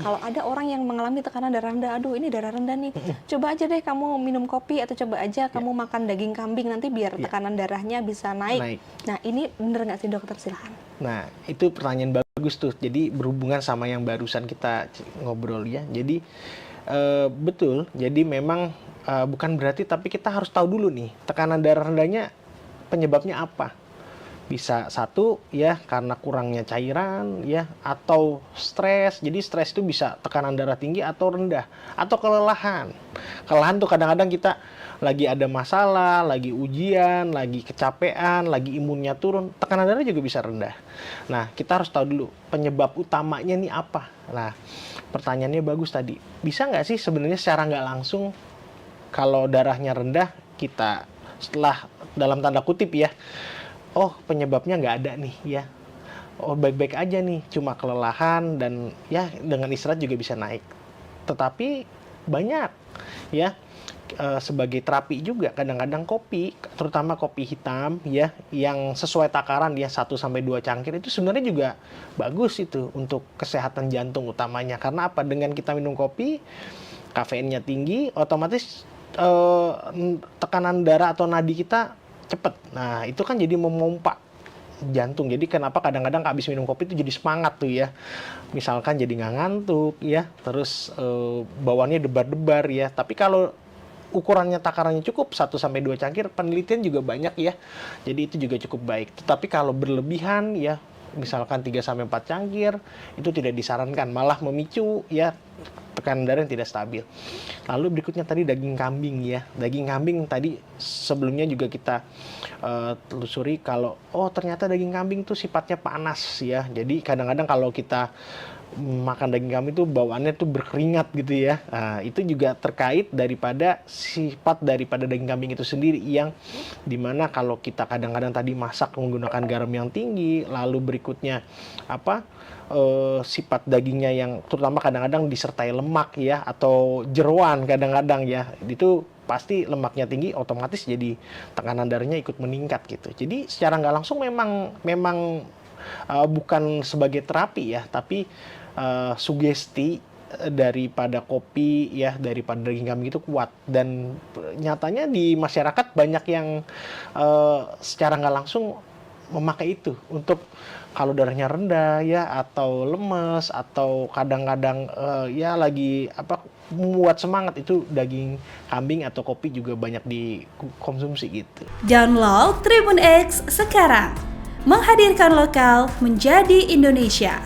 Kalau ada orang yang mengalami tekanan darah rendah, aduh ini darah rendah nih, coba aja deh kamu minum kopi atau coba aja kamu makan daging kambing, nanti biar tekanan darahnya bisa naik. Nah ini bener nggak sih dokter, silahkan. Nah itu pertanyaan bagus tuh, jadi berhubungan sama yang barusan kita ngobrol ya. Jadi betul, jadi memang bukan berarti, tapi kita harus tahu dulu nih tekanan darah rendahnya penyebabnya apa. Bisa satu ya karena kurangnya cairan ya, atau stres. Jadi stres itu bisa tekanan darah tinggi atau rendah, atau kelelahan. Kelelahan tuh kadang-kadang kita lagi ada masalah, lagi ujian, lagi kecapean, lagi imunnya turun, tekanan darah juga bisa rendah. Nah, kita harus tahu dulu penyebab utamanya nih apa. Nah, pertanyaannya bagus tadi. Bisa nggak sih sebenarnya secara nggak langsung kalau darahnya rendah kita setelah dalam tanda kutip ya, oh penyebabnya nggak ada nih ya, oh baik-baik aja nih, cuma kelelahan dan ya dengan istirahat juga bisa naik. Tetapi banyak ya sebagai terapi juga kadang-kadang kopi, terutama kopi hitam ya yang sesuai takaran ya 1-2 cangkir itu sebenarnya juga bagus itu untuk kesehatan jantung utamanya. Karena apa? Dengan kita minum kopi, kafeinnya tinggi, otomatis tekanan darah atau nadi kita cepet. Nah itu kan jadi memompa jantung. Jadi kenapa kadang-kadang habis minum kopi itu jadi semangat tuh ya. Misalkan jadi nggak ngantuk ya, terus bawaannya debar-debar ya. Tapi kalau ukurannya takarannya cukup 1-2 cangkir, penelitian juga banyak ya. Jadi itu juga cukup baik. Tetapi kalau berlebihan ya, misalkan 3-4 cangkir, itu tidak disarankan, malah memicu ya tekanan darah yang tidak stabil. Lalu berikutnya tadi daging kambing ya. Daging kambing tadi sebelumnya juga kita telusuri kalau ternyata daging kambing tuh sifatnya panas ya. Jadi kadang-kadang kalau kita makan daging kambing tuh bawaannya tuh berkeringat gitu ya. Nah, itu juga terkait daripada sifat daripada daging kambing itu sendiri, yang dimana kalau kita kadang-kadang tadi masak menggunakan garam yang tinggi, lalu berikutnya sifat dagingnya yang terutama kadang-kadang disertai lemak ya, atau jeroan kadang-kadang ya, itu pasti lemaknya tinggi, otomatis jadi tekanan darahnya ikut meningkat gitu. Jadi secara nggak langsung memang bukan sebagai terapi ya, tapi sugesti daripada kopi ya, daripada daging kambing itu kuat. Dan nyatanya di masyarakat banyak yang secara nggak langsung memakai itu untuk kalau darahnya rendah ya, atau lemes, atau kadang-kadang ya lagi membuat semangat, itu daging kambing atau kopi juga banyak dikonsumsi gitu. Download Tribun X sekarang, menghadirkan lokal menjadi Indonesia.